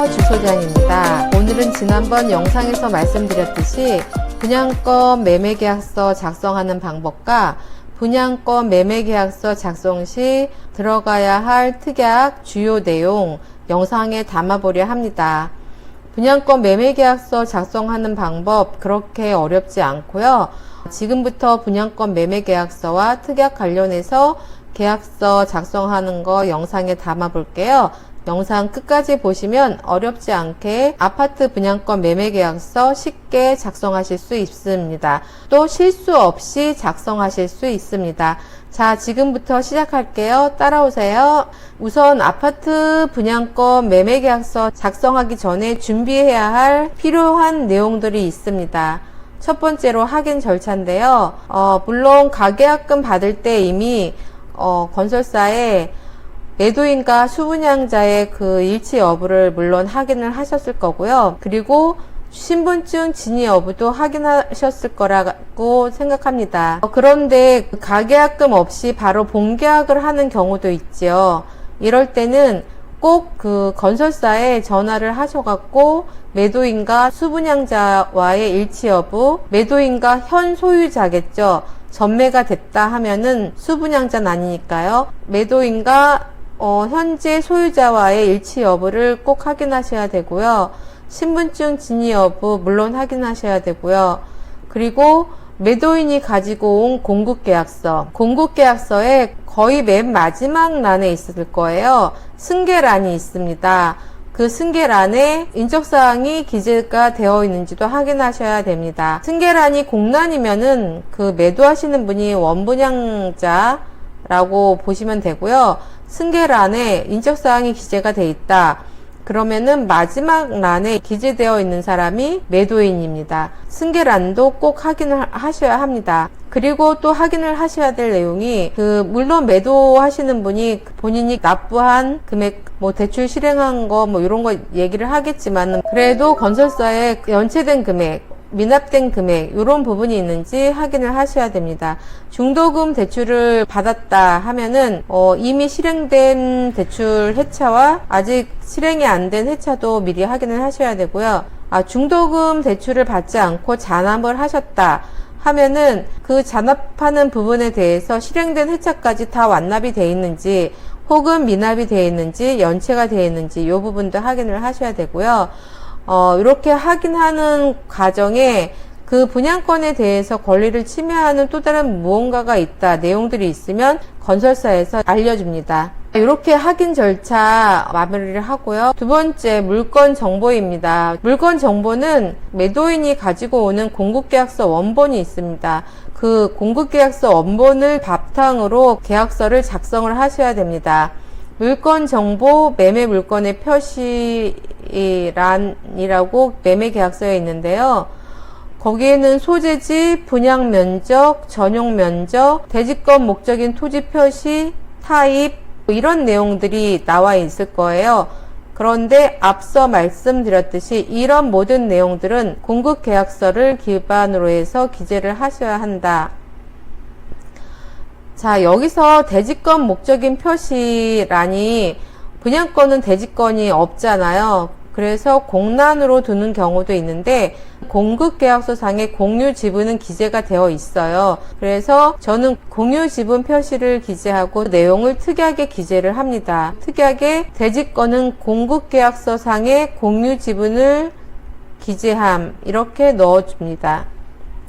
안녕하세요, 주소장입니다. 오늘은 지난번 영상에서 말씀드렸듯이 분양권 매매계약서 작성하는 방법과 분양권 매매계약서 작성 시 들어가야 할 특약 주요 내용 영상에 담아보려 합니다. 분양권 매매계약서 작성하는 방법 그렇게 어렵지 않고요. 지금부터 분양권 매매계약서와 특약 관련해서 계약서 작성하는 거 영상에 담아 볼게요. 영상 끝까지 보시면 어렵지 않게 아파트 분양권 매매계약서 쉽게 작성하실 수 있습니다. 또 실수 없이 작성하실 수 있습니다. 자, 지금부터 시작할게요. 따라오세요. 우선 아파트 분양권 매매계약서 작성하기 전에 준비해야 할 필요한 내용들이 있습니다. 첫 번째로 확인 절차인데요. 물론 가계약금 받을 때 이미 건설사에 매도인과 수분양자의 그 일치 여부를 물론 확인을 하셨을 거고요. 그리고 신분증 진위 여부도 확인하셨을 거라고 생각합니다. 그런데 가계약금 없이 바로 본계약을 하는 경우도 있죠. 이럴 때는 꼭 그 건설사에 전화를 하셔갖고 매도인과 수분양자와의 일치 여부, 매도인과 현 소유자겠죠. 전매가 됐다 하면은 수분양자는 아니니까요. 매도인과 현재 소유자와의 일치 여부를 꼭 확인하셔야 되고요. 신분증 진위 여부 물론 확인하셔야 되고요. 그리고 매도인이 가지고 온 공급계약서, 공급계약서에 거의 맨 마지막 란에 있을 거예요. 승계란이 있습니다. 그 승계란에 인적사항이 기재가 되어 있는지도 확인하셔야 됩니다. 승계란이 공란이면은 그 매도하시는 분이 원분양자라고 보시면 되고요. 승계란에 인적사항이 기재가 돼 있다. 그러면은 마지막 란에 기재되어 있는 사람이 매도인입니다. 승계란도 꼭 확인을 하셔야 합니다. 그리고 또 확인을 하셔야 될 내용이 물론 매도하시는 분이 본인이 납부한 금액, 대출 실행한 거 이런 거 얘기를 하겠지만 그래도 건설사에 연체된 금액, 미납된 금액 이런 부분이 있는지 확인을 하셔야 됩니다. 중도금 대출을 받았다 하면은 이미 실행된 대출 회차와 아직 실행이 안 된 회차도 미리 확인을 하셔야 되고요. 중도금 대출을 받지 않고 잔압을 하셨다 하면은 그 잔압하는 부분에 대해서 실행된 회차까지 다 완납이 되어 있는지 혹은 미납이 되어 있는지 연체가 되어 있는지 이 부분도 확인을 하셔야 되고요. 이렇게 확인하는 과정에 그 분양권에 대해서 권리를 침해하는 또 다른 무언가가 있다, 내용들이 있으면 건설사에서 알려줍니다. 이렇게 확인 절차 마무리를 하고요. 두 번째, 물건 정보입니다. 물건 정보는 매도인이 가지고 오는 공급계약서 원본이 있습니다. 그 공급계약서 원본을 바탕으로 계약서를 작성을 하셔야 됩니다. 물건 정보 매매 물건의 표시란이라고 매매 계약서에 있는데요. 거기에는 소재지, 분양 면적, 전용 면적, 대지권 목적인 토지 표시, 타입 이런 내용들이 나와 있을 거예요. 그런데 앞서 말씀드렸듯이 이런 모든 내용들은 공급계약서를 기반으로 해서 기재를 하셔야 한다. 자, 여기서 대지권 목적인 표시란이 분양권은 대지권이 없잖아요. 그래서 공란으로 두는 경우도 있는데 공급계약서상에 공유지분은 기재가 되어 있어요. 그래서 저는 공유지분 표시를 기재하고 내용을 특약에 기재를 합니다. 특약에 대지권은 공급계약서상에 공유지분을 기재함 이렇게 넣어줍니다.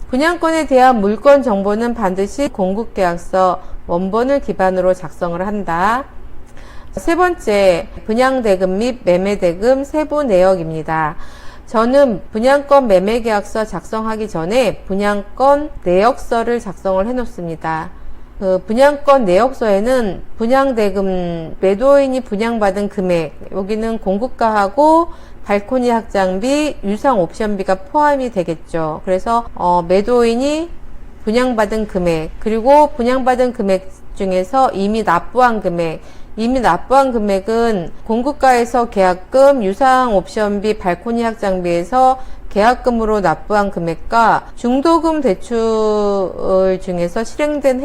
분양권에 대한 물건 정보는 반드시 공급계약서 원본을 기반으로 작성을 한다. 세 번째, 분양대금 및 매매대금 세부 내역입니다. 저는 분양권 매매계약서 작성하기 전에 분양권 내역서를 작성을 해 놓습니다. 그 분양권 내역서에는 분양대금, 매도인이 분양받은 금액, 여기는 공급가하고 발코니 확장비, 유상 옵션비가 포함이 되겠죠. 그래서 매도인이 분양받은 금액, 그리고 분양받은 금액 중에서 이미 납부한 금액, 이미 납부한 금액은 공급가에서 계약금, 유상 옵션비, 발코니 확장비에서 계약금으로 납부한 금액과 중도금 대출 중에서 실행된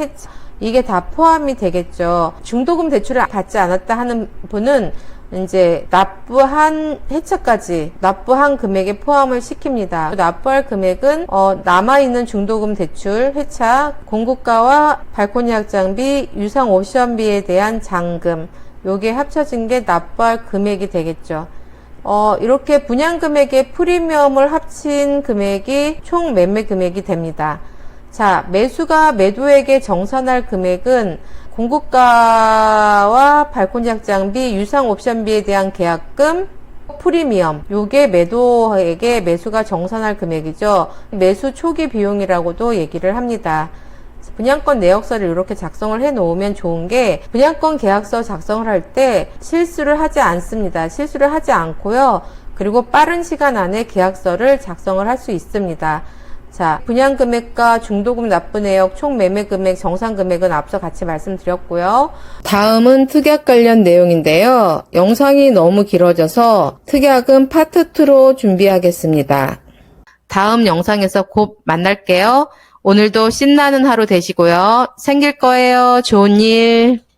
이게 다 포함이 되겠죠. 중도금 대출을 받지 않았다 하는 분은 이제 납부한 해차까지 납부한 금액에 포함을 시킵니다. 납부할 금액은 남아있는 중도금 대출, 회차, 공급가와 발코니 확장비, 유상 옵션비에 대한 잔금, 요게 합쳐진 게 납부할 금액이 되겠죠. 이렇게 분양금액의 프리미엄을 합친 금액이 총 매매 금액이 됩니다. 자, 매수가 매도에게 정산할 금액은 공급가와 발코니 확장비, 유상 옵션비에 대한 계약금, 프리미엄, 요게 매도에게 매수가 정산할 금액이죠. 매수 초기 비용이라고도 얘기를 합니다. 분양권 내역서를 이렇게 작성을 해 놓으면 좋은 게, 분양권 계약서 작성을 할 때 실수를 하지 않습니다. 실수를 하지 않고요. 그리고 빠른 시간 안에 계약서를 작성을 할 수 있습니다. 자, 분양금액과 중도금 납부 내역, 총 매매금액, 정산금액은 앞서 같이 말씀드렸고요. 다음은 특약 관련 내용인데요. 영상이 너무 길어져서 특약은 파트 2로 준비하겠습니다. 다음 영상에서 곧 만날게요. 오늘도 신나는 하루 되시고요. 생길 거예요. 좋은 일.